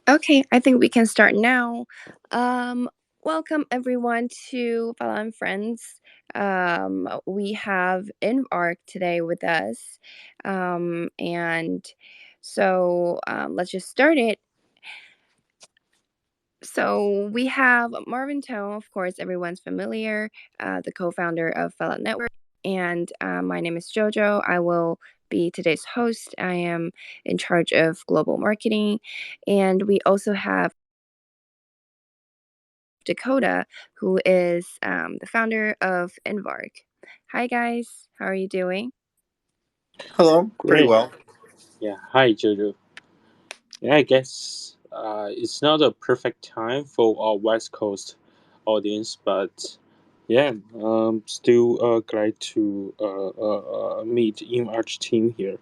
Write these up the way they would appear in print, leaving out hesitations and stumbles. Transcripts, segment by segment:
Okay, I think we can start now. Um, Welcome everyone to Phala and Friends. We have InvArch today with us. And so let's just start it. So we have Marvin Tong, of course, everyone's familiar, the co-founder of Phala Network. And my name is Jojo. I will be today's host. I am in charge of global marketing. And we also have Dakota, who is the founder of InvArch. Hi, guys. How are you doing? Hello, pretty Great. well. Yeah. Hi, Jojo. Yeah, I guess it's not a perfect time for our West Coast audience, but yeah, still glad to meet InVarch team here.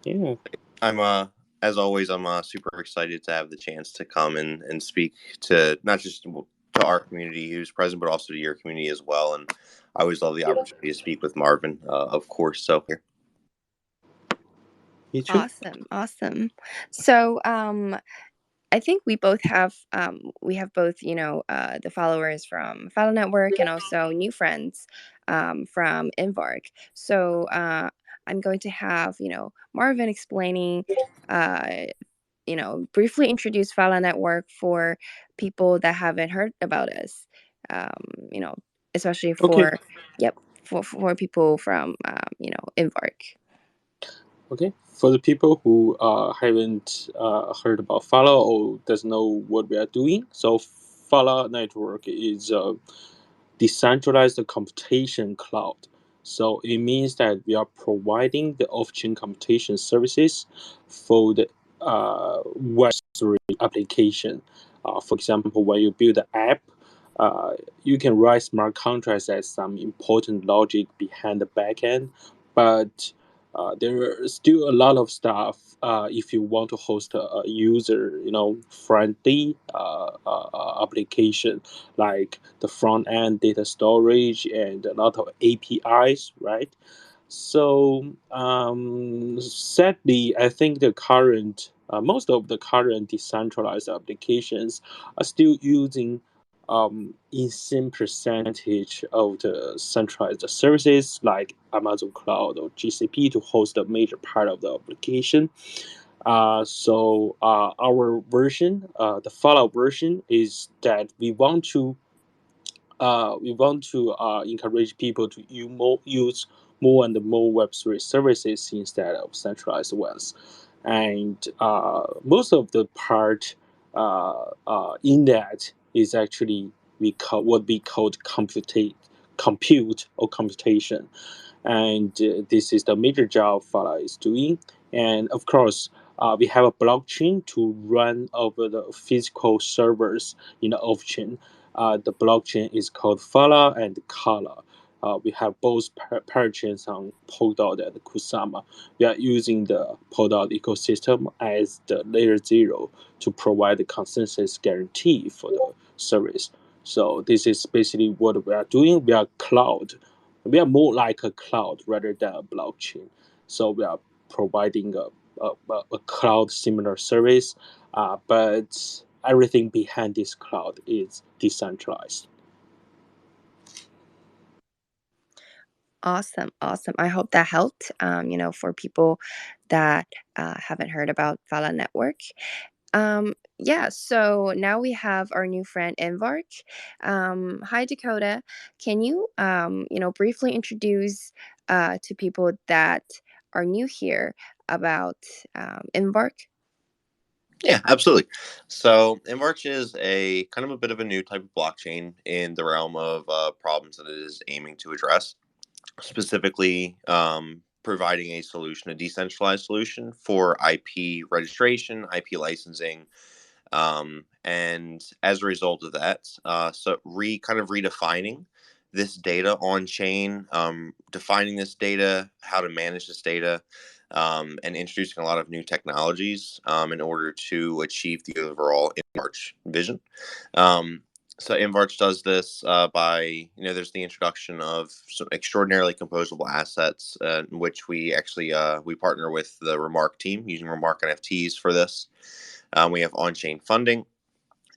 Yeah. I'm as always, I'm super excited to have the chance to come and speak to not just to our community who's present, but also to your community as well. And I always love the opportunity to speak with Marvin, of course. So here, Me too. Awesome, awesome. So, I think we have both, the followers from Phala Network and also new friends from InvArch. So, I'm going to have, Marvin explaining, uh, briefly introduce Phala Network for people that haven't heard about us. You know, especially Okay. yep, for people from, InvArch. Okay. For the people who haven't heard about Phala or doesn't know what we are doing, so Phala Network is a decentralized computation cloud. So it means that we are providing the off-chain computation services for the Web3 application. For example, when you build an app, you can write smart contracts as some important logic behind the backend, but there are still a lot of stuff if you want to host a user, friendly application like the front end data storage and a lot of APIs, right? So sadly, I think the current most of the current decentralized applications are still using insane percentage of the centralized services like Amazon Cloud or GCP to host a major part of the application. Our version, the Fallout version, is that we want to encourage people to use more and more Web3 services instead of centralized ones. And most of the part in that is actually what we call compute or computation. And this is the major job Fala is doing. And of course, we have a blockchain to run over the physical servers in the off-chain. The blockchain is called Phala and Kala. We have both parachains on Polkadot and Kusama. We are using the Polkadot ecosystem as the layer zero to provide the consensus guarantee for the service. So this is basically what we are doing. We are cloud. We are more like a cloud rather than a blockchain. So we are providing a cloud similar service, but everything behind this cloud is decentralized. Awesome, awesome. I hope that helped. For people that haven't heard about Phala Network. Yeah, so now we have our new friend InvArch. Hi, Dakota. Can you, briefly introduce to people that are new here about InvArch? yeah, absolutely. So InVarch is a kind of a bit of a new type of blockchain in the realm of problems that it is aiming to address. Specifically providing a solution, a decentralized solution for IP registration, IP licensing, and as a result of that, kind of redefining this data on chain, defining this data, how to manage this data, and introducing a lot of new technologies in order to achieve the overall InVarch vision. Um, so InVarch does this by, there's the introduction of some extraordinarily composable assets, in which we actually we partner with the Remark team using Remark NFTs for this. We have on-chain funding.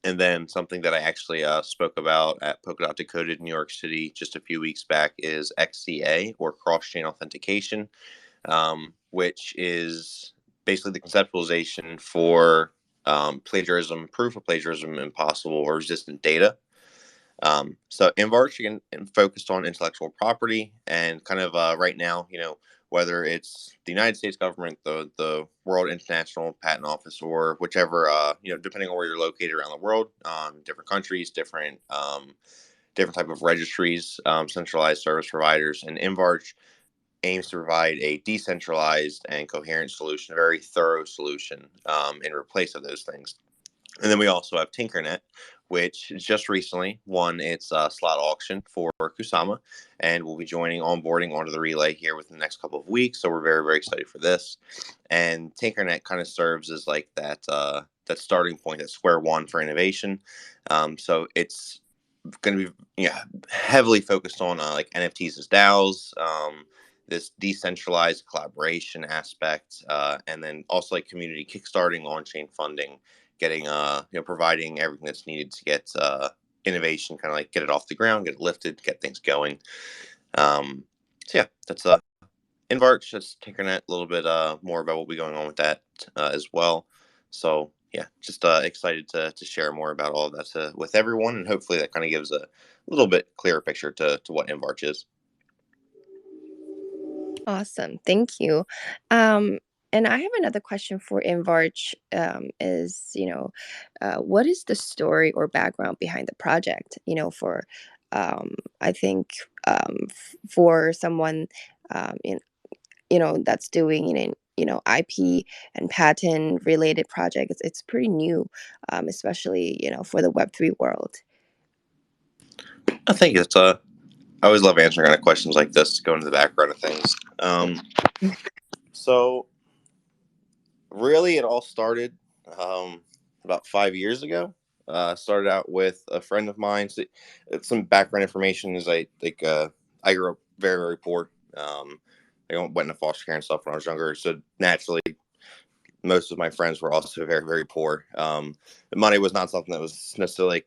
And then something that I actually spoke about at Polkadot Dakota in New York City just a few weeks back is XCA, or cross-chain authentication, which is basically the conceptualization for plagiarism, proof of plagiarism, impossible or resistant data. So InvArch, again, focused on intellectual property, and kind of right now, whether it's the United States government, the World International Patent Office, or whichever, depending on where you're located around the world, different countries, different type of registries, centralized service providers, and InvArch aims to provide a decentralized and coherent solution, a very thorough solution, in replace of those things. And then we also have Tinkernet, which just recently won its slot auction for Kusama, and will be joining onboarding onto the relay here within the next couple of weeks. So we're very, very excited for this. And Tinkernet kind of serves as like that starting point, that square one for innovation. So it's going to be heavily focused on like NFTs as DAOs. This decentralized collaboration aspect, and then also like community kickstarting, on-chain funding, getting providing everything that's needed to get innovation, kind of like get it off the ground, get it lifted, get things going. So yeah, that's InvArch, that's Tinkernet, a little bit more about what will be going on with that as well. So yeah, just excited to share more about all of that with everyone, and hopefully that kind of gives a little bit clearer picture to what InvArch is. Awesome. Thank you. Um, and I have another question for InvArch. What is the story or background behind the project? I think for someone, um, in, that's doing, IP and patent related projects, it's pretty new, especially, for the Web3 world. I think it's I always love answering kind of questions like this, go into the background of things. So really, it all started about 5 years ago. Started out with a friend of mine. So, some background information is I grew up very, very poor. I went into foster care and stuff when I was younger, so naturally most of my friends were also very, very poor. The money was not something that was necessarily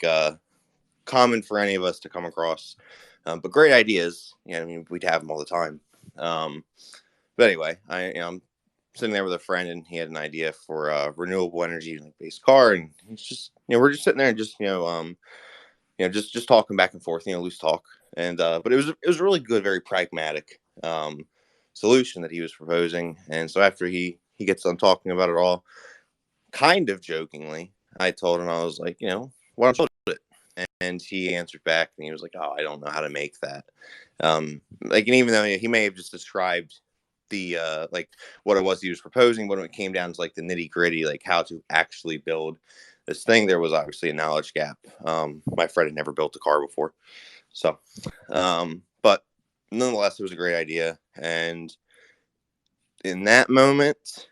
common for any of us to come across, but great ideas. I mean, we'd have them all the time. Um, but anyway, I'm sitting there with a friend, and he had an idea for a renewable energy based car, and it's just we're just sitting there and just just talking back and forth, loose talk, and but it was a really good, very pragmatic solution that he was proposing. And so after he gets done talking about it all, kind of jokingly, I told him, I was like, why don't you build it? And he answered back, and he was like, oh, I don't know how to make that. And even though he may have just described the what it was he was proposing, but when it came down to like the nitty gritty, like how to actually build this thing, there was obviously a knowledge gap. My friend had never built a car before, so but nonetheless, it was a great idea. And in that moment,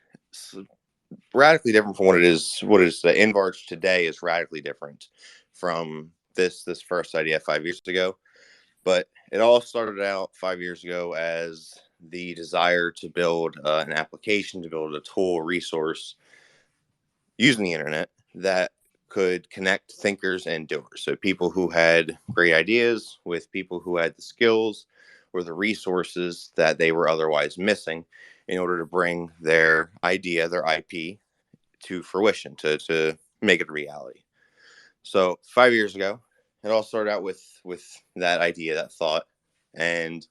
radically different from what it is. What is the InvArch today is radically different from this first idea 5 years ago. But it all started out 5 years ago as the desire to build an application, to build a tool, resource using the internet that could connect thinkers and doers. So people who had great ideas with people who had the skills or the resources that they were otherwise missing in order to bring their idea, their IP, to fruition, to make it a reality. So 5 years ago, it all started out with that idea, that thought, and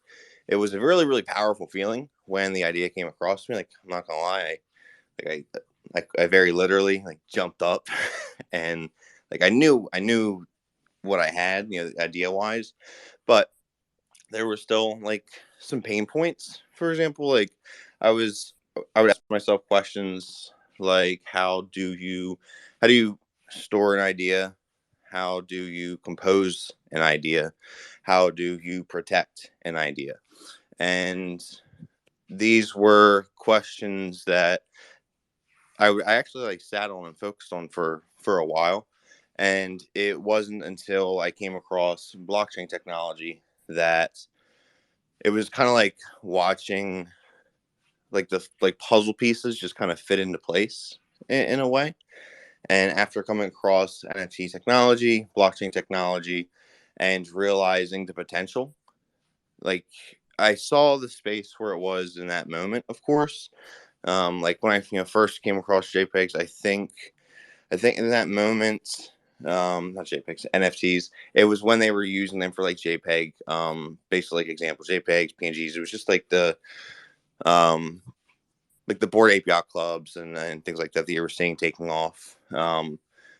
it was a really, really powerful feeling when the idea came across me. Like, I'm not gonna lie, I very literally jumped up and I knew what I had, idea wise, but there were still some pain points. For example, I would ask myself questions like, how do you store an idea? How do you compose an idea? How do you protect an idea? And these were questions that I actually sat on and focused on for a while. And it wasn't until I came across blockchain technology that it was kind of like watching the puzzle pieces just kind of fit into place in a way. And after coming across NFT technology, blockchain technology, and realizing the potential, like I saw the space where it was in that moment, of course. Like when I first came across JPEGs, I think in that moment, not JPEGs, NFTs. It was when they were using them for like JPEG, basically like example JPEGs, PNGs. It was just um, like the board API clubs and things like that that you were seeing taking off.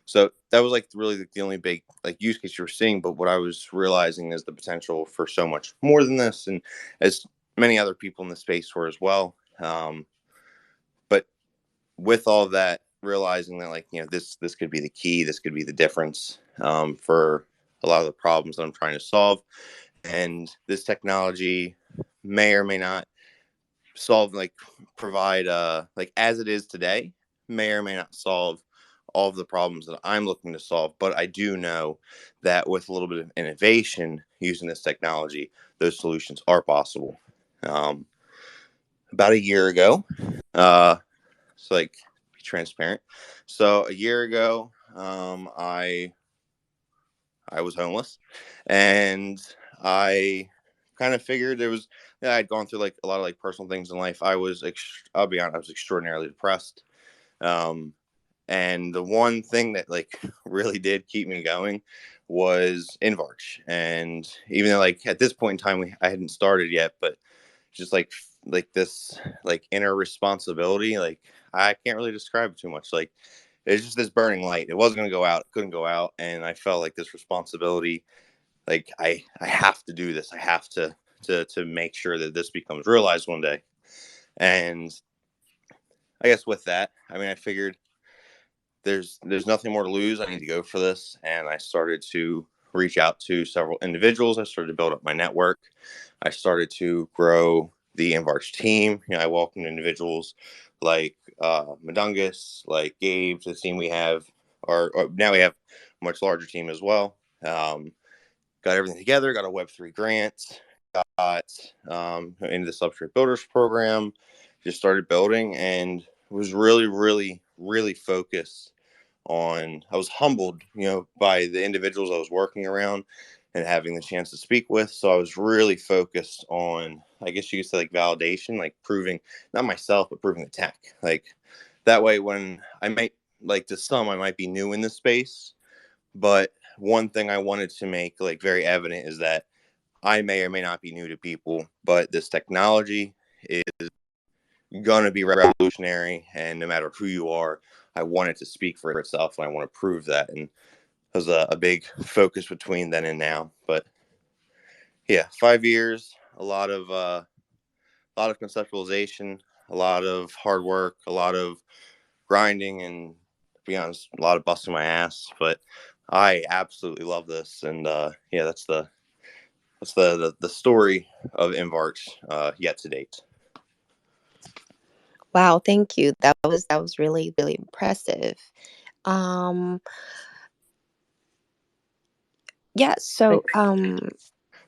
So that was like really the only big like use case you were seeing. But what I was realizing is the potential for so much more than this, and as many other people in the space were as well. But with all that, realizing that like this could be the key, this could be the difference for a lot of the problems that I'm trying to solve, and this technology may or may not solve like provide like as it is today may or may not solve all of the problems that I'm looking to solve, but I do know that with a little bit of innovation using this technology, those solutions are possible. um, about a year ago, so like be transparent, so a year ago, I was homeless, and I kind of figured there was, yeah, I'd gone through like a lot of like personal things in life. I'll be honest, I was extraordinarily depressed. Um, and the one thing that like really did keep me going was InvArch. And even though like at this point in time I hadn't started yet, but just like this like inner responsibility, like I can't really describe it too much. Like it's just this burning light. It wasn't gonna go out, it couldn't go out, and I felt like this responsibility. Like I have to do this. I have to make sure that this becomes realized one day. And I guess with that, I mean, I figured there's nothing more to lose. I need to go for this, and I started to reach out to several individuals. I started to build up my network. I started to grow the InvArch team. I welcomed individuals like Madungus, like Gabe, to the team we have. Or now we have a much larger team as well. Got everything together. Got a Web3 grant. Got into the Substrate Builders program. Just started building, and was really, really, really focused on. I was humbled, by the individuals I was working around and having the chance to speak with. So I was really focused on, I guess you could say, like validation, like proving not myself, but proving the tech. Like that way, when I might like to some, I might be new in this space, but one thing I wanted to make like very evident is that I may or may not be new to people, but this technology is going to be revolutionary. And no matter who you are, I want it to speak for itself, and I want to prove that. And was a big focus between then and now. But yeah, 5 years, a lot of conceptualization, a lot of hard work, a lot of grinding, and to be honest, a lot of busting my ass. But I absolutely love this, and yeah, that's the story of InvArch yet to date. Wow, thank you. That was really really impressive. Um, yeah. Thank So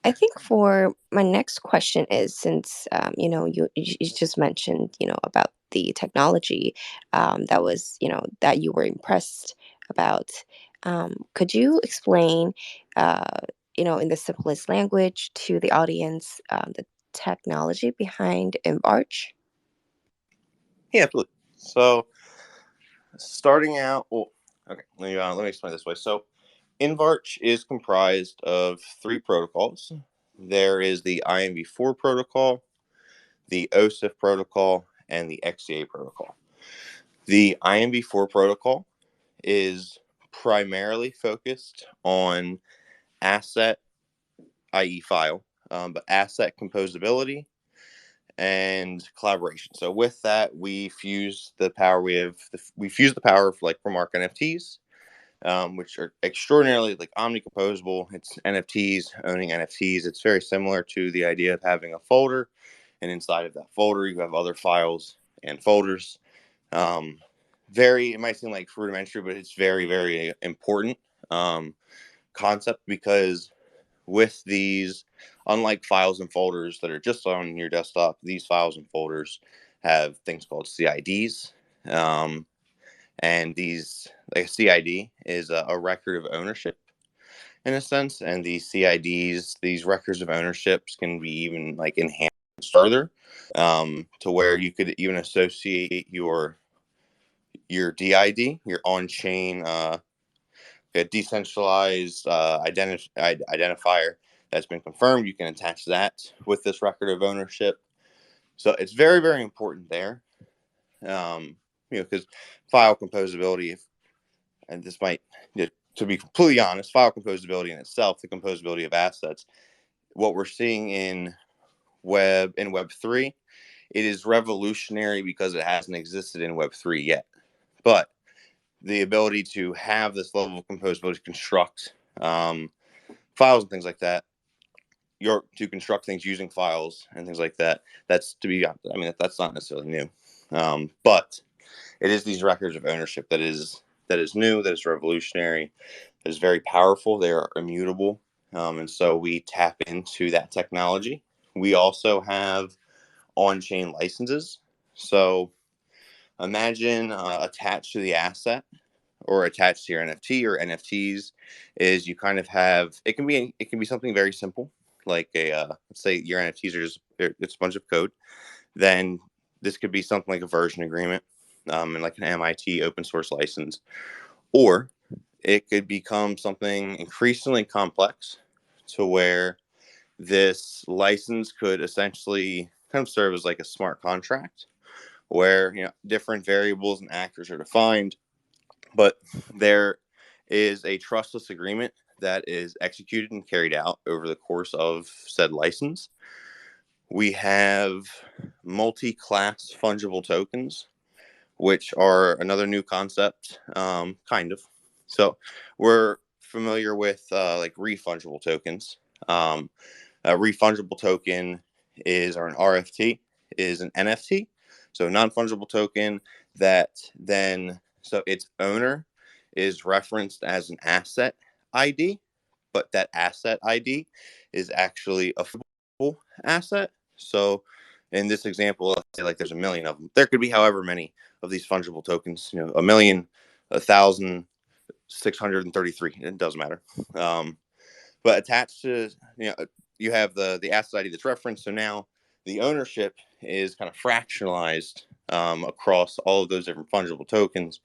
I think for my next question is, since you just mentioned about the technology that was that you were impressed about. Could you explain in the simplest language to the audience the technology behind InvArch? Yeah, absolutely. So starting out, well, okay, let me explain this way. So InvArch is comprised of three protocols. There is the InV4 protocol, the OSIF protocol, and the XCA protocol. The InV4 protocol is primarily focused on asset, i.e., file, but asset composability and collaboration. So with that, we fuse the power. We fuse the power of like from Arc NFTs, which are extraordinarily like omnicomposable. It's NFTs, owning NFTs. It's very similar to the idea of having a folder, and inside of that folder, you have other files and folders. Um, it might seem like rudimentary, but it's very, very important um, concept, because with these, unlike files and folders that are just on your desktop, these files and folders have things called CIDs. Um, And these, like a CID, is a record of ownership in a sense. And these CIDs, these records of ownerships, can be even like enhanced further, to where you could even associate your DID, your on-chain a decentralized identifier that's been confirmed. You can attach that with this record of ownership. So it's very, very important there. Because file composability, and this might, to be completely honest, file composability in itself, the composability of assets, what we're seeing in Web3, it is revolutionary because it hasn't existed in Web3 yet. But the ability to have this level of composability to construct files and things like that, to construct things using files and things like that, that's not necessarily new. But it is these records of ownership that is new, that is revolutionary, that is very powerful. They are immutable. And so we tap into that technology. We also have on-chain licenses. So imagine attached to the asset or attached to your NFT or NFTs is you kind of have, it can be something very simple, like let's say your NFTs are just, it's a bunch of code. Then this could be something like a version agreement, and like an MIT open source license, or it could become something increasingly complex to where this license could essentially kind of serve as like a smart contract where different variables and actors are defined, but there is a trustless agreement that is executed and carried out over the course of said license. We have multi-class fungible tokens, which are another new concept, kind of. So we're familiar with like refungible tokens. A refungible token or an RFT is an NFT, so non-fungible token that then, so its owner is referenced as an asset ID, but that asset ID is actually a fungible asset. So in this example, let's say like there's a million of them. There could be however many of these fungible tokens, a million, 1,633. It doesn't matter. But attached to, you have the asset ID that's referenced. So now the ownership is kind of fractionalized across all of those different fungible tokens,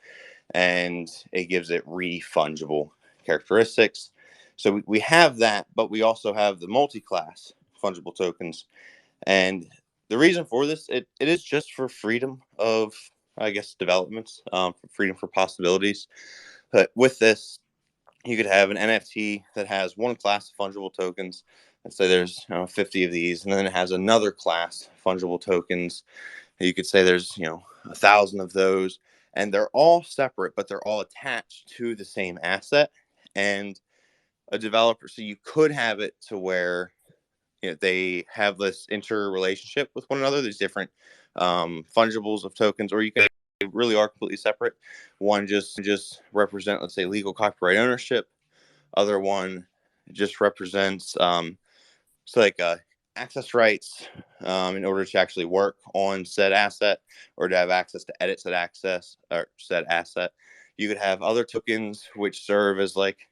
and it gives it refungible characteristics. So we have that, but we also have the multi-class fungible tokens. And the reason for this, it is just for freedom of, I guess, developments, freedom for possibilities. But with this, you could have an NFT that has one class of fungible tokens. Let's say there's 50 of these, and then it has another class of fungible tokens. You could say there's 1,000 of those, and they're all separate, but they're all attached to the same asset. And a developer, so you could have it to where they have this interrelationship with one another. There's different fungibles of tokens, or you can, they really are completely separate. One just represent, let's say, legal copyright ownership. Other one just represents so like access rights, in order to actually work on said asset or to have access to edit said access or said asset. You could have other tokens which serve as like,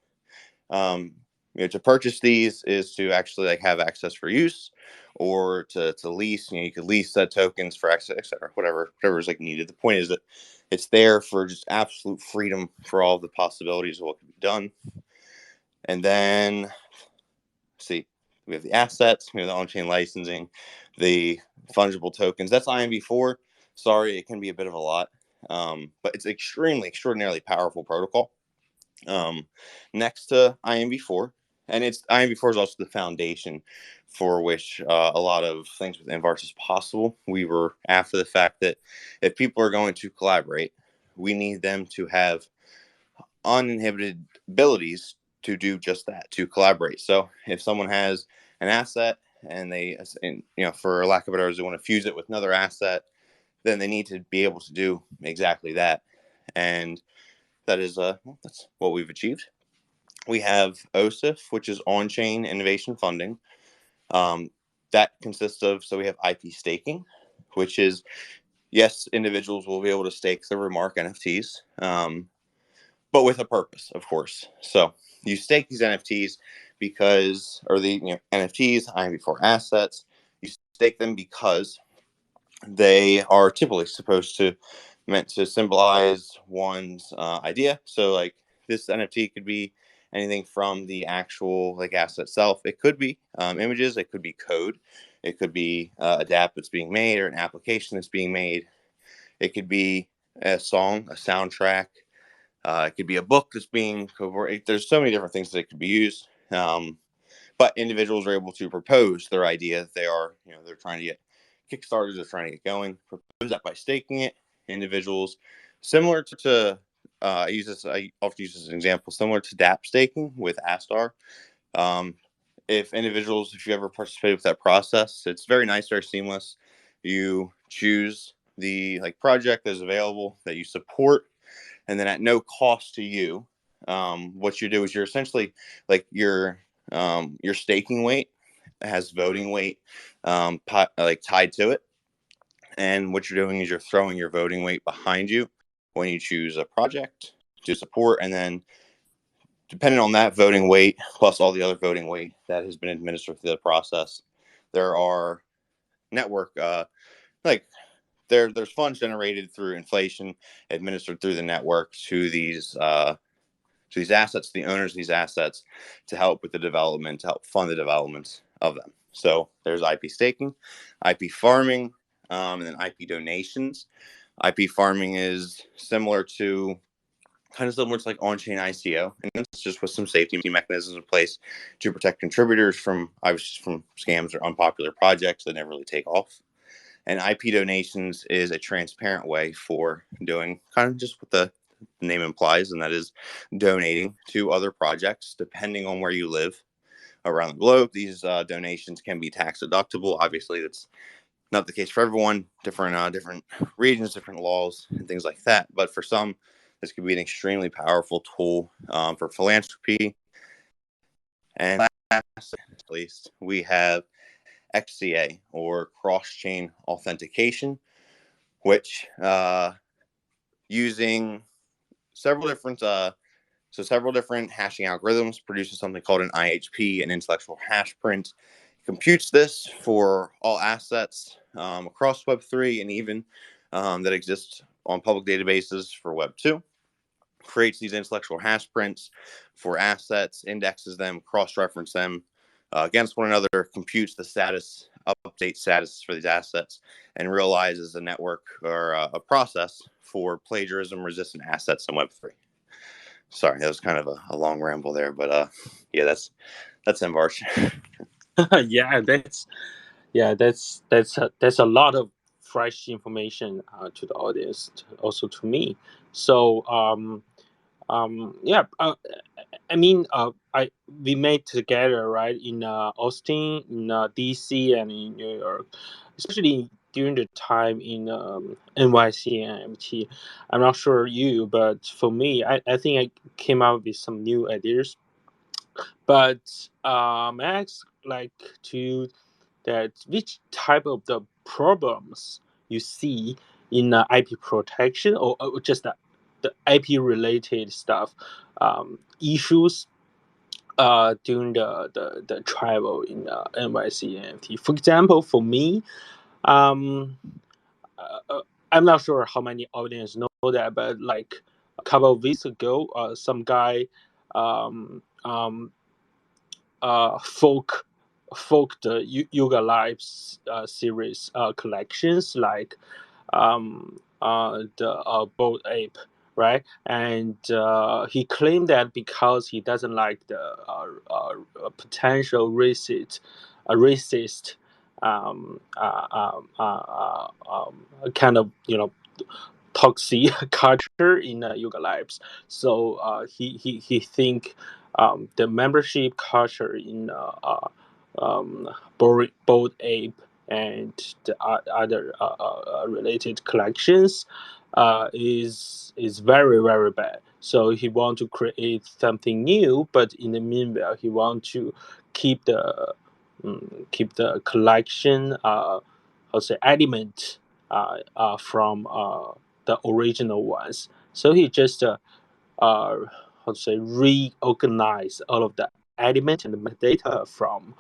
to purchase these is to actually like have access for use, or to lease. You could lease said tokens for access, etc. Whatever is like needed. The point is that it's there for just absolute freedom for all of the possibilities of what can be done. And then, see, we have the assets, we have the on-chain licensing, the fungible tokens. That's InvArch. Sorry, it can be a bit of a lot, but it's extraordinarily powerful protocol. Next to InvArch, and InvArch is also the foundation for which a lot of things with InvArch is possible. We were after the fact that if people are going to collaborate, we need them to have uninhibited abilities to do just that, to collaborate. So if someone has an asset and for lack of better words, they want to fuse it with another asset, then they need to be able to do exactly that. And that is that's what we've achieved. We have OSIF, which is on-chain innovation funding. That consists of, so we have IP staking, which is yes, individuals will be able to stake the remark NFTs, but with a purpose, of course. So you stake these NFTs because, or the NFTs, IV4 assets, you stake them because they are typically supposed to meant to symbolize one's idea. So like this NFT could be anything from the actual like asset itself. It could be images. It could be code. It could be a DApp that's being made or an application that's being made. It could be a song, a soundtrack. It could be a book that's being covered. There's so many different things that it could be used. But individuals are able to propose their idea. They are, they're trying to get kickstarters. They're trying to get going. Propose that by staking it. Individuals, similar to, I often use this as an example, similar to DApp staking with Astar. If you ever participate with that process, it's very nice, very seamless. You choose the like project that is available that you support, and then at no cost to you, what you do is you're essentially like your staking weight has voting weight like tied to it, and what you're doing is you're throwing your voting weight behind you when you choose a project to support, and then depending on that voting weight plus all the other voting weight that has been administered through the process, there are network like there's funds generated through inflation administered through the network to these assets, the owners of these assets, to help with the development, to help fund the development of them. So there's IP staking, IP farming, and then IP donations. IP farming is kind of similar to like on-chain ICO, and it's just with some safety mechanisms in place to protect contributors from scams or unpopular projects that never really take off. And IP donations is a transparent way for doing kind of just what the name implies, and that is donating to other projects depending on where you live around the globe. These donations can be tax deductible. Obviously, that's not the case for everyone. Different regions, different laws, and things like that. But for some, this could be an extremely powerful tool for philanthropy. And last but not least, we have XCA, or cross-chain authentication, which using several different hashing algorithms produces something called an IHP, an intellectual hash print. It computes this for all assets across Web3 and even that exist on public databases for Web2. Creates these intellectual hash prints for assets, indexes them, cross-reference them against one another, computes the status, update status for these assets, and realizes a network or a process for plagiarism-resistant assets in Web3. Sorry, that was kind of a long ramble there, but yeah, that's InvArch. That's a lot of fresh information to the audience, also to me. So yeah, I mean, we made together, right, in Austin, in DC, and in New York, especially during the time in NYC and MT. I'm not sure you, but for me, I think I came out with some new ideas. But I ask like to that which type of the problems you see in IP protection, or just the IP related stuff, issues during the travel in NYC and MT. For example, for me, um, I'm not sure how many audience know that, but like a couple of weeks ago, some guy um, um, folk the yoga lives series collections, like the boat ape, right? And he claimed that because he doesn't like the potential racist kind of toxic culture in yoga lives. So he think the membership culture in boat ape and the other related collections is very very bad. So he want to create something new, but in the meanwhile he want to keep the keep the collection how say element from the original ones. So he just how to say reorganize all of the element and the metadata from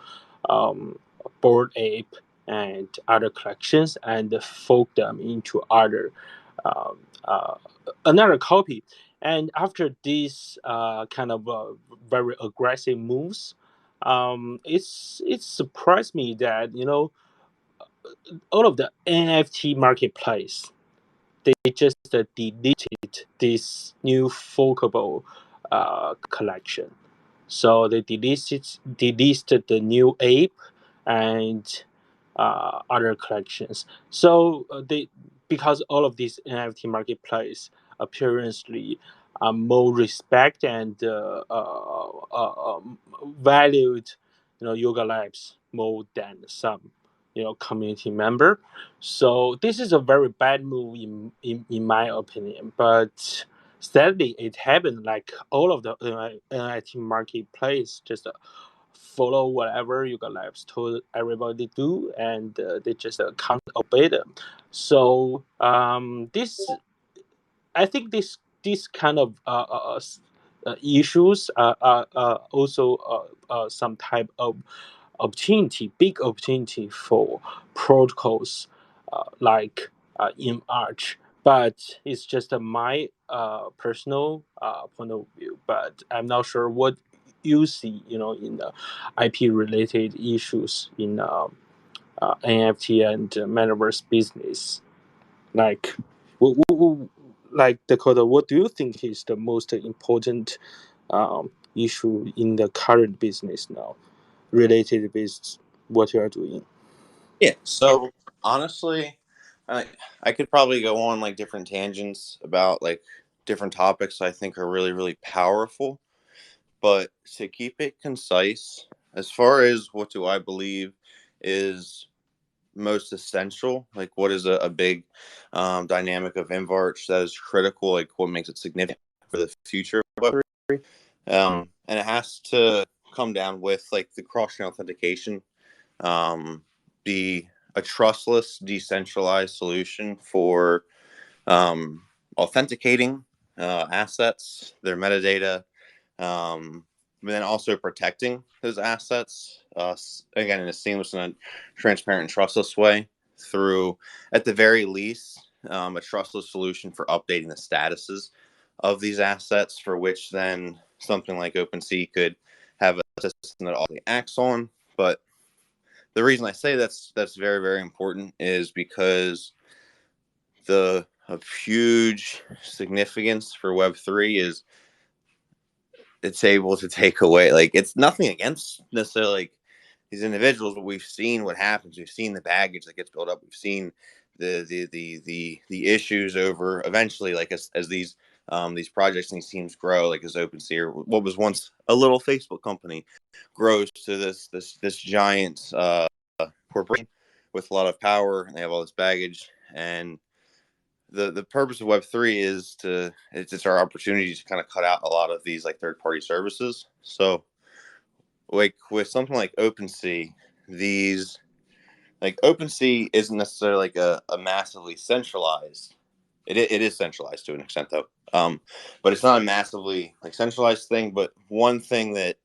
um, Bored Ape and other collections and fork them into other um, uh, another copy. And after these kind of very aggressive moves, it surprised me that all of the NFT marketplace they just deleted this new folkable collection. So they deleted the new ape and other collections. So they because all of these NFT marketplace apparently are more respect and valued, yoga labs more than some, community member. So this is a very bad move in my opinion. But sadly, it happened like all of the NFT marketplace just follow whatever Yuga Labs told everybody to do, and they just can't obey them. So this, I think this kind of issues are also some type of opportunity, big opportunity for protocols like InvArch. But it's just my personal point of view. But I'm not sure what you see, in the IP related issues in NFT and metaverse business. Like, like Dakota, what do you think is the most important issue in the current business now, related with what you are doing? Yeah. So honestly, I I could probably go on like different tangents about like different topics I think are really really powerful. But to keep it concise, as far as what do I believe is most essential, like what is a big dynamic of InvArch that is critical, like what makes it significant for the future of Web3, and it has to come down with like the cross-chain authentication, be a trustless, decentralized solution for um, authenticating assets, their metadata, but then also protecting those assets, again, in a seamless and a transparent and trustless way through, at the very least, a trustless solution for updating the statuses of these assets, for which then something like OpenSea could have a system that all acts on. But the reason I say that's very very important is because the of huge significance for Web3 is it's able to take away, like, it's nothing against necessarily like these individuals, but we've seen what happens. We've seen the baggage that gets built up. We've seen the issues over eventually, like as these projects and these teams grow, like as OpenSea, or what was once a little Facebook company, grows to this giant corporation with a lot of power, and they have all this baggage. And the purpose of Web3 is it's our opportunity to kind of cut out a lot of these like third party services. So like with something like OpenSea, these like OpenSea isn't necessarily like a massively centralized. It is centralized to an extent though, but it's not a massively like centralized thing. But one thing that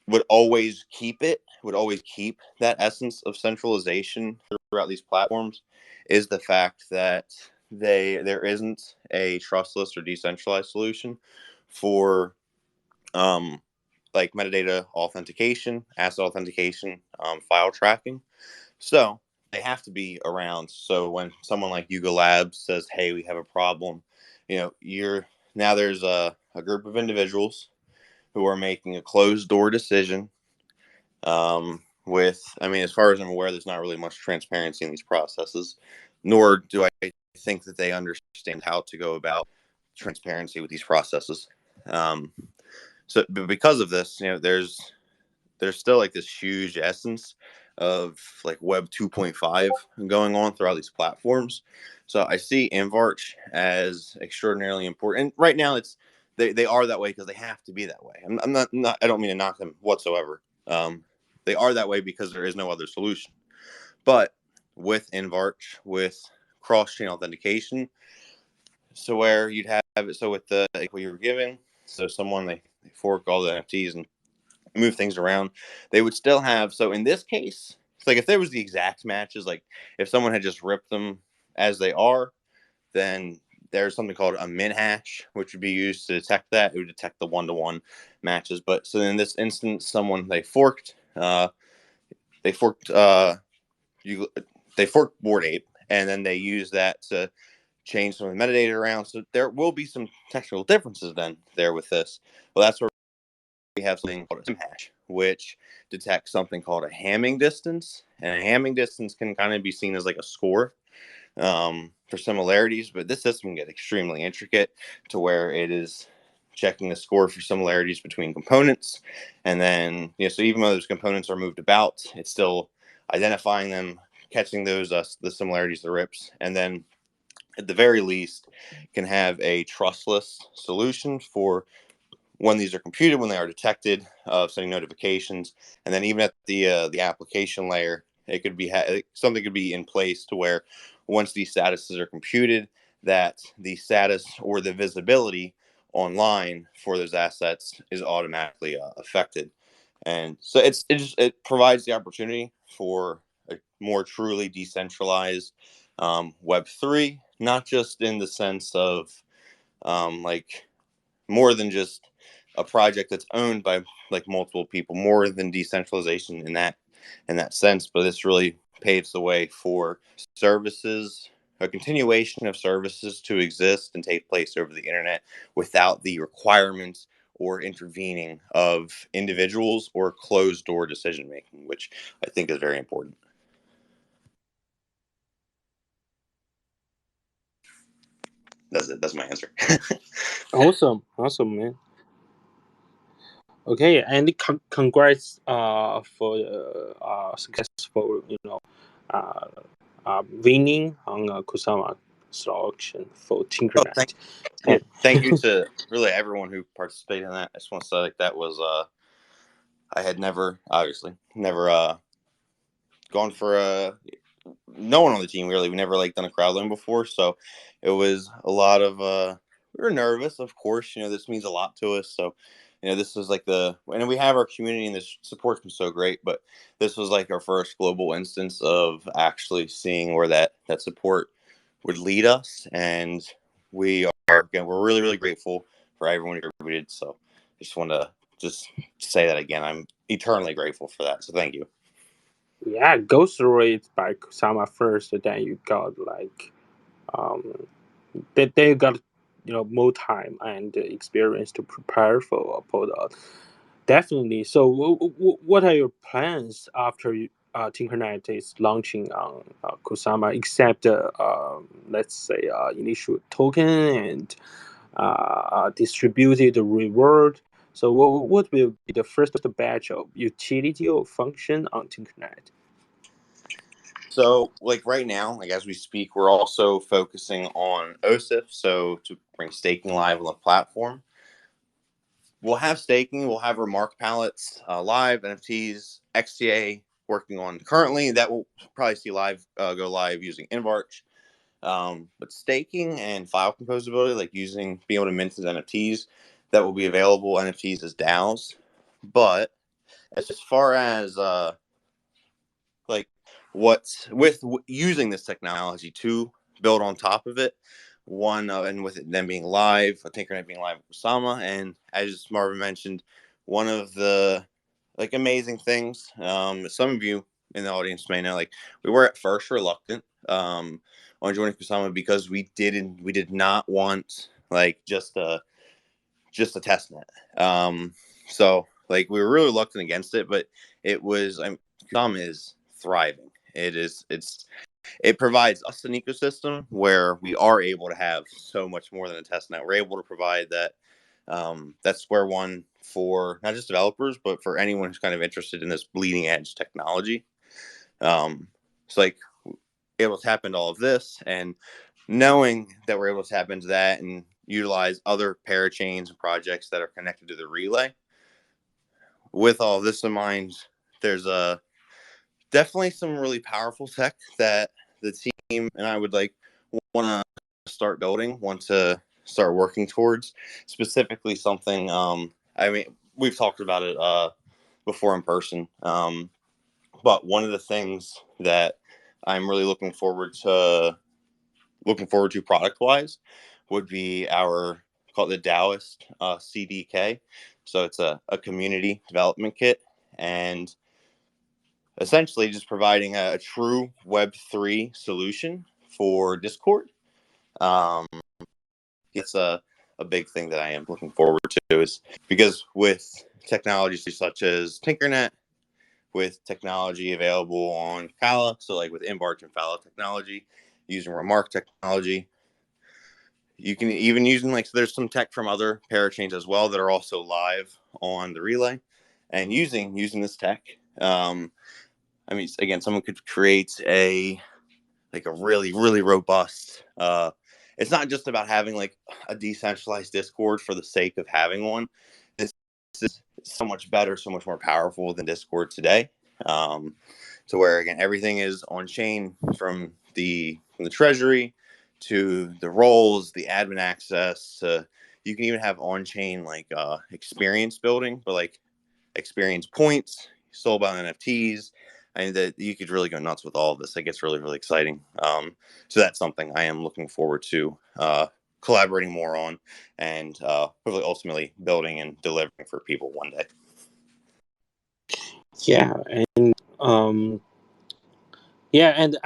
would always keep that essence of centralization throughout these platforms is the fact that there isn't a trustless or decentralized solution for um, like metadata authentication, asset authentication, file tracking. So they have to be around. So when someone like Yuga Labs says, "Hey, we have a problem," you're now there's a group of individuals who are making a closed door decision. I mean, as far as I'm aware, there's not really much transparency in these processes, nor do I think that they understand how to go about transparency with these processes. Um, so, but because of this, there's still like this huge essence of like Web 2.5 going on throughout these platforms. So I see InvArch as extraordinarily important. And right now, they are that way because they have to be that way. I'm not I don't mean to knock them whatsoever. They are that way because there is no other solution. But with InvArch with cross-chain authentication. So where you'd have it, so with the like what you were giving, so someone they fork all the NFTs and move things around, they would still have. So in this case, it's like if there was the exact matches, like if someone had just ripped them as they are, then there's something called a min hash, which would be used to detect that. It would detect the one-to-one matches. But so in this instance, someone they forked you they forked Bored Ape, and then they use that to change some of the metadata around. So there will be some technical differences then there with this. Well, that's where we have something called a hash, which detects something called a Hamming distance, and a Hamming distance can kind of be seen as like a score for similarities, but this system can get extremely intricate to where it is checking the score for similarities between components, and then so even though those components are moved about, it's still identifying them, catching those the similarities, the rips, and then at the very least can have a trustless solution for when these are computed, when they are detected, sending notifications, and then even at the application layer, it could be something could be in place to where once these statuses are computed, that the status or the visibility online for those assets is automatically affected, and so it provides the opportunity for a more truly decentralized Web3, not just in the sense of like more than just a project that's owned by like multiple people, more than decentralization in that sense. But this really paves the way for services, a continuation of services to exist and take place over the internet without the requirements or intervening of individuals or closed door decision making, which I think is very important. That's it. That's my answer. Awesome, awesome, man. Okay, and congrats for the successful uh, winning on Kusama auction for Oh, thank Tinkernet. yeah, And thank you to really everyone who participated in that. I just want to say like that was I had never obviously never gone for a no one on the team really. We never like done a crowd loan before, so it was a lot of we were nervous, of course. This means a lot to us. So, this was like and we have our community and this support's been so great, but this was like our first global instance of actually seeing where that support would lead us, and we are again we're really really grateful for everyone who contributed. So, I just want to just say that again. I'm eternally grateful for that. So, thank you. yeah, go through it by Kusama first, then you got like um, then you got more time and experience to prepare for a product. Definitely. So, what are your plans after Tinkernet is launching on Kusama, except let's say initial token and distributed reward? So, what will be the first batch of utility or function on Tinkernet? So, like right now, like as we speak, we're also focusing on OSIF, so to bring staking live on the platform. We'll have staking, we'll have remark palettes live, NFTs, XTA working on currently. That will probably see live go live using InvArch. But staking and file composability, like being able to mint as NFTs, that will be available NFTs as DAOs. But as far as like what's with using this technology to build on top of it, and with it then being live, I think we're being live with Osama, and as Marvin mentioned, one of the like amazing things, some of you in the audience may know, like we were at first reluctant on joining Kusama because we did not want like just a test net. So like we were really reluctant against it, but Kusama is thriving. It provides us an ecosystem where we are able to have so much more than a test net. We're able to provide that square one for not just developers, but for anyone who's kind of interested in this bleeding edge technology. It's like able to tap into all of this, and knowing that we're able to tap into that and utilize other parachains and projects that are connected to the relay. With all this in mind, there's definitely some really powerful tech that the team and I would want to start building, want to start working towards. Specifically, something. I mean, we've talked about it before in person, but one of the things that I'm really looking forward to product wise would be our called the Taoist CDK. So it's a community development kit, and essentially just providing a true Web3 solution for Discord. Um, it's a big thing that I am looking forward to, is because with technologies such as Tinkernet, with technology available on Phala, so like with InvArch and Phala technology, using Remark technology, you can even using so there's some tech from other parachains as well that are also live on the relay, and using this tech. I mean, again, someone could create a really robust. It's not just about having a decentralized Discord for the sake of having one. This is so much better, so much more powerful than Discord today. Um, to where again everything is on chain from the treasury to the roles, the admin access. To, you can even have on chain experience building, but experience points, sold by NFTs. And that you could really go nuts with all of this. It gets really exciting. So that's something I am looking forward to collaborating more on, and hopefully ultimately building and delivering for people one day. Yeah, and and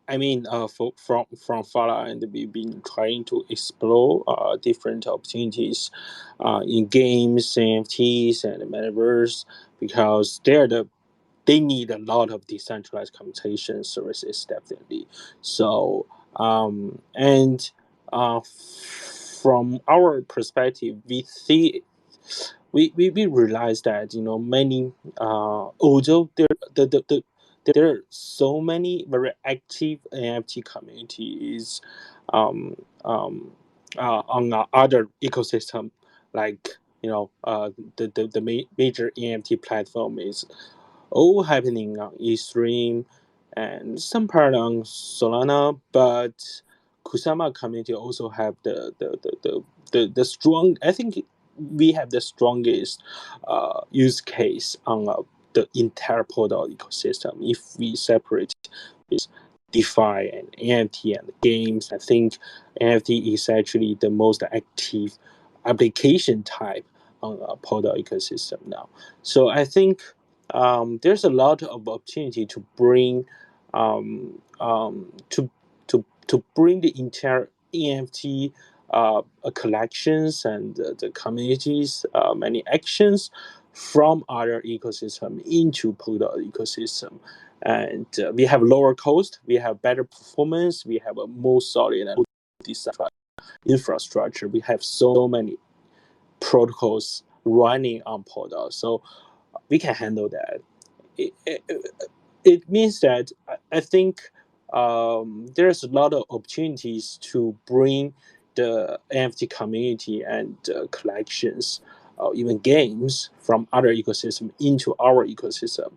I mean, from Phala, and we've been trying to explore different opportunities in games, NFTs, and metaverse, because they need a lot of decentralized computation services, definitely. So and from our perspective, we see we realize that many although there are so many very active NFT communities um, um, on other ecosystem, like the major NFT platform is all happening on Ethereum and some part on Solana, but Kusama community also have the strong. I think we have the strongest use case on the entire Polkadot ecosystem. If we separate this DeFi and NFT and games, I think NFT is actually the most active application type on Polkadot ecosystem now. So I think there's a lot of opportunity to bring to bring the entire NFT collections and the communities, many actions from other ecosystem into Polkadot ecosystem. And we have lower cost, we have better performance, we have a more solid and decentralized infrastructure. We have so many protocols running on Polkadot, so we can handle that. It means that I think there's a lot of opportunities to bring the NFT community and collections, even games from other ecosystem into our ecosystem.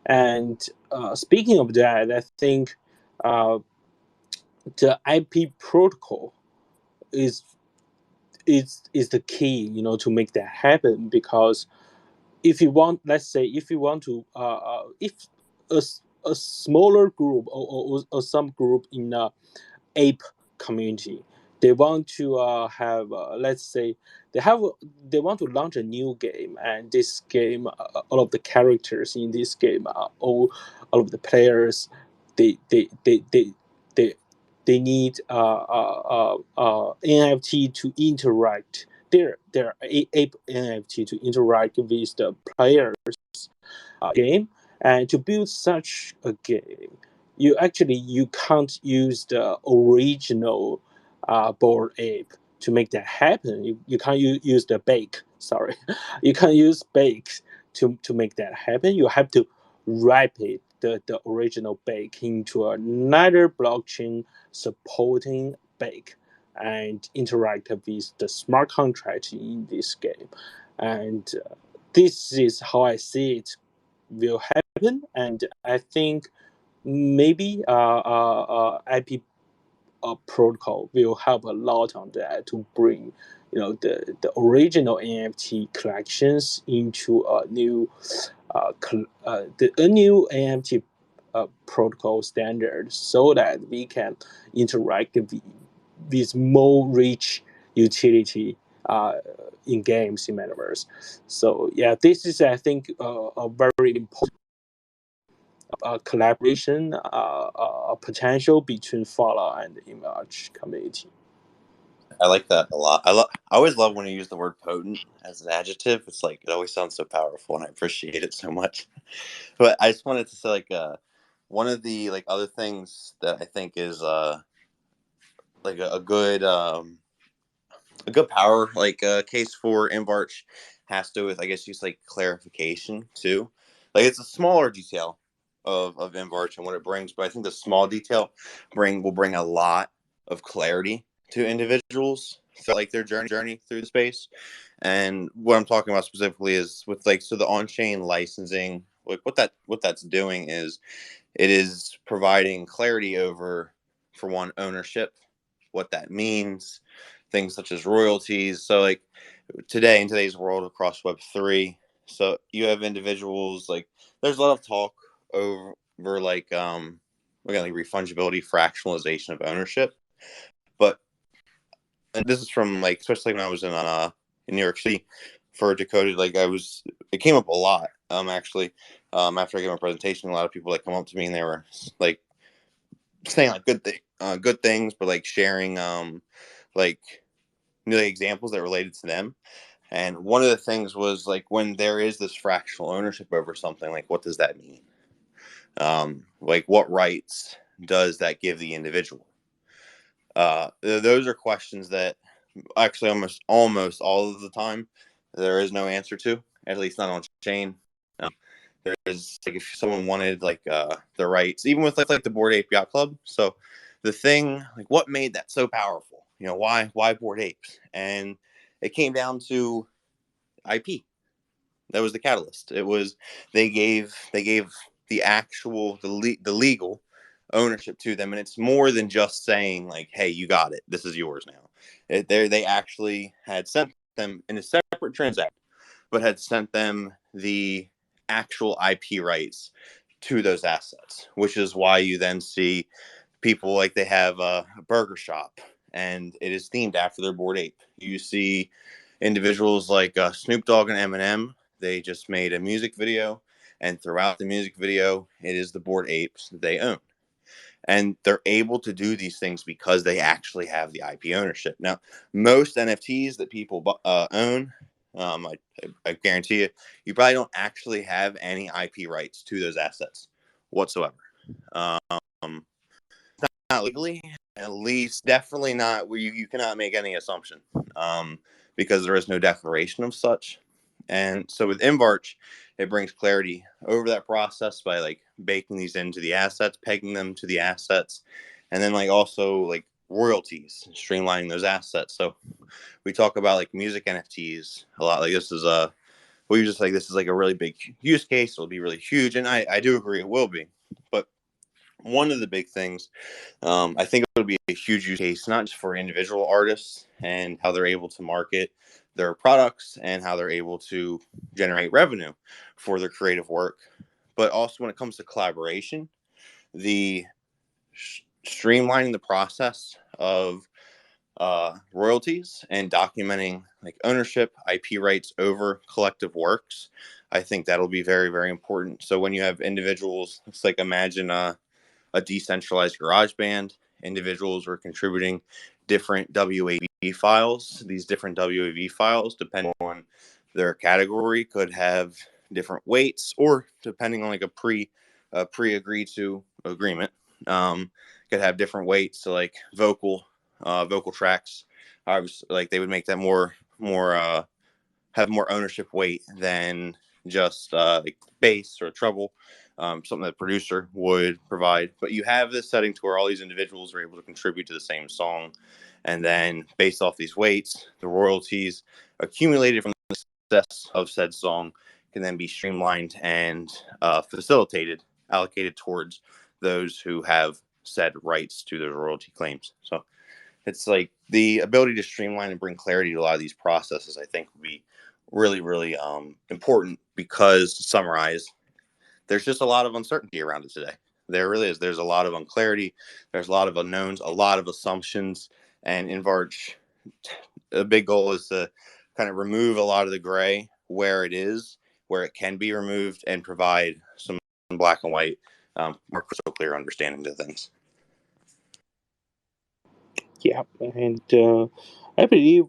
And speaking of that, I think uh, the IP protocol is is the key, to make that happen. Because if you want, let's say, if you want to, if a, a smaller group, or some group in a ape community, they want to have, let's say, they have they want to launch a new game, and this game, all of the characters in this game are all of the players, they they need NFT to interact, their ape NFT to interact with the players game. And to build such a game, you can't use the original board ape to make that happen. You can't use the bake. Sorry, you can't use bake to make that happen. You have to wrap it, the original bake, into another blockchain supporting bake, and interact with the smart contract in this game. And this is how I see it will happen, and I think maybe IP protocol will help a lot on that to bring the original NFT collections into a new NFT protocol standard, so that we can interact with more rich utility in games in metaverse. So yeah, this is, I think, a very important collaboration potential between Phala and the InvArch community. I like that a lot. I always love when you use the word potent as an adjective. It's like it always sounds so powerful, and I appreciate it so much. But I just wanted to say, like, one of the like other things that I think is like a good power like case for InvArch has to do with, I guess, use like clarification too. Like it's a smaller detail of InvArch and what it brings, but I think the small detail will bring a lot of clarity to individuals through like their journey through the space. And what I'm talking about specifically is with like so the on-chain licensing, like what that's doing is it is providing clarity over, for one, ownership, what that means, things such as royalties. So like today in today's world across Web3, so you have individuals like there's a lot of talk over like again like refungibility, fractionalization of ownership. But and this is from like especially when I was in New York City for Dakota, like it came up a lot actually after I gave my presentation. A lot of people like come up to me and they were like saying like good things, but like sharing like new examples that related to them. And one of the things was like when there is this fractional ownership over something, like what does that mean? Like what rights does that give the individual? Those are questions that actually almost all of the time there is no answer to, at least not on chain. Um, there is like if someone wanted like the rights, even with like the Bored Ape Yacht Club. So the thing, like what made that so powerful? You know, why Bored Apes? And it came down to IP. That was the catalyst. It was they gave the actual the legal ownership to them, and it's more than just saying like, "Hey, you got it. This is yours now." They actually had sent them in a separate transaction, but had sent them the actual IP rights to those assets, which is why you then see people like they have a burger shop and it is themed after their Bored Ape. You see individuals like Snoop Dogg and Eminem. They just made a music video, and throughout the music video, it is the Bored Apes that they own. And they're able to do these things because they actually have the IP ownership. Now, most NFTs that people own, I guarantee you, you probably don't actually have any IP rights to those assets whatsoever. Um, not legally, at least definitely not where you cannot make any assumption because there is no declaration of such. And so with InvArch, it brings clarity over that process by like baking these into the assets, pegging them to the assets, and then like also like royalties, streamlining those assets. So we talk about like music NFTs a lot. Like this is we just like this is like a really big use case. It'll be really huge, and I do agree it will be. But one of the big things I think it would be a huge use case, not just for individual artists and how they're able to market their products and how they're able to generate revenue for their creative work, but also when it comes to collaboration, the streamlining the process of royalties and documenting like ownership, IP rights over collective works. I think that'll be very, very important. So when you have individuals, it's like imagine a decentralized garage band. Individuals were contributing different WAV files. These different WAV files, depending on their category, could have different weights, or depending on like a pre agreed to agreement, could have different weights. So like vocal tracks, obviously, like they would make that more have more ownership weight than just like bass or treble, something that the producer would provide. But you have this setting to where all these individuals are able to contribute to the same song. And then based off these weights, the royalties accumulated from the success of said song can then be streamlined and facilitated, allocated towards those who have said rights to their royalty claims. So it's like the ability to streamline and bring clarity to a lot of these processes, I think, would be really, really important because, to summarize, there's just a lot of uncertainty around it today. There really is. There's a lot of unclarity. There's a lot of unknowns, a lot of assumptions. And InvArch, a big goal is to kind of remove a lot of the gray where it is, where it can be removed, and provide some black and white, more crystal clear understanding to things. Yeah, and I believe,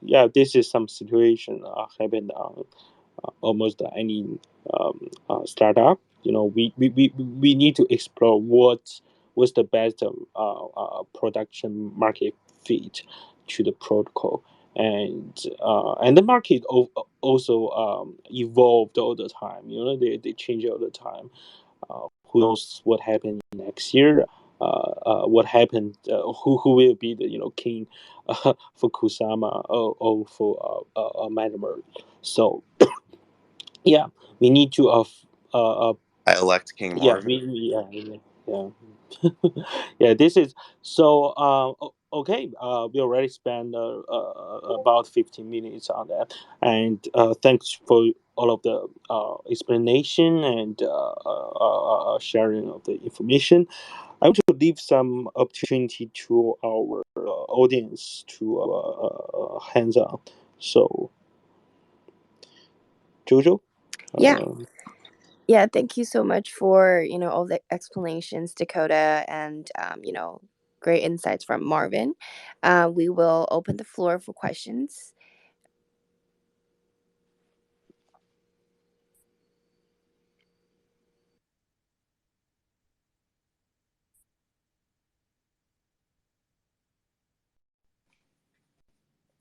yeah, this is some situation happen on almost any startup. We need to explore what's the best production market fit to the protocol, and the market also evolved all the time. They change all the time. Who knows what happened next year? What happened? Who will be the king for Kusama or for Myanmar? So yeah, we need to I elect King yeah, Marvin. yeah. Yeah, this is so okay. We already spent about 15 minutes on that, and thanks for all of the explanation and sharing of the information. I want to leave some opportunity to our audience to hands on. So, Jojo. Yeah. Uh, Yeah, thank you so much for, all the explanations, Dakota, and, great insights from Marvin. We will open the floor for questions.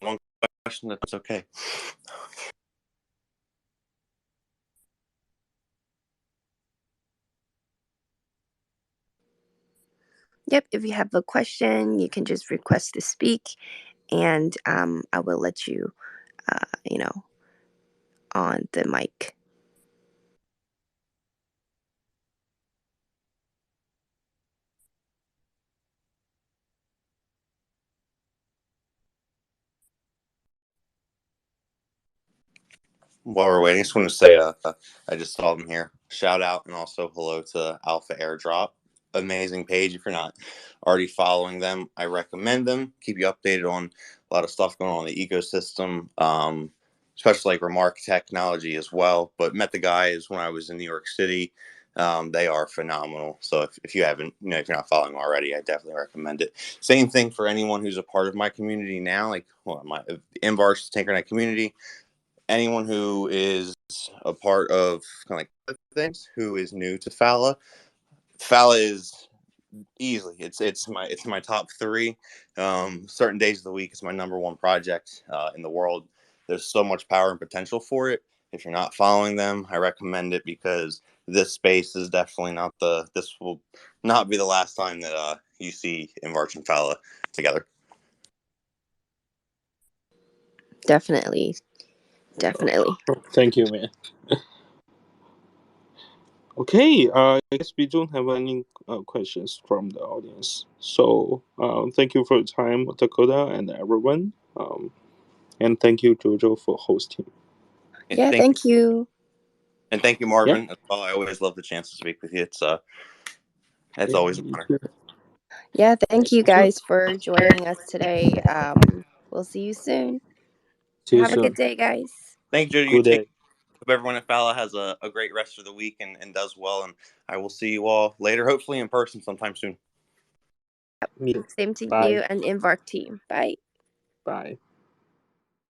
One question, that's okay. Yep, if you have a question, you can just request to speak, and I will let you, uh, you know, on the mic. While we're waiting, I just want to say I just saw them here. Shout out and also hello to Alpha Airdrop. Amazing page. If you're not already following them, I recommend them. Keep you updated on a lot of stuff going on in the ecosystem, especially like Remark technology as well. But met the guys when I was in New York City. They are phenomenal. So if you haven't, if you're not following already, I definitely recommend it. Same thing for anyone who's a part of my community now, like my InvArch Tinkernet community. Anyone who is a part of kind of like things who is new to Phala. Phala is easily it's my top three. Certain days of the week, it's my number one project in the world. There's so much power and potential for it. If you're not following them, I recommend it because this space is definitely not the. This will not be the last time that you see InvArch and Phala together. Definitely, definitely. Thank you, man. Okay, I guess we don't have any questions from the audience. So thank you for your time, Dakota and everyone. And thank you, Jojo, for hosting. And Yeah, thank you. thank you, Yeah, Marvin, as well. I always love the chance to speak with you. It's yeah, always an you honor. too. Yeah, thank you Thank you. guys for joining us today. We'll see you soon. See you Have a good soon. day, guys. Thank you, Jojo. You Good take. day. Hope everyone at Phala has a great rest of the week and does well. And I will see you all later, hopefully in person sometime soon. Me. Same to you Bye. and InvArch team. Bye. Bye.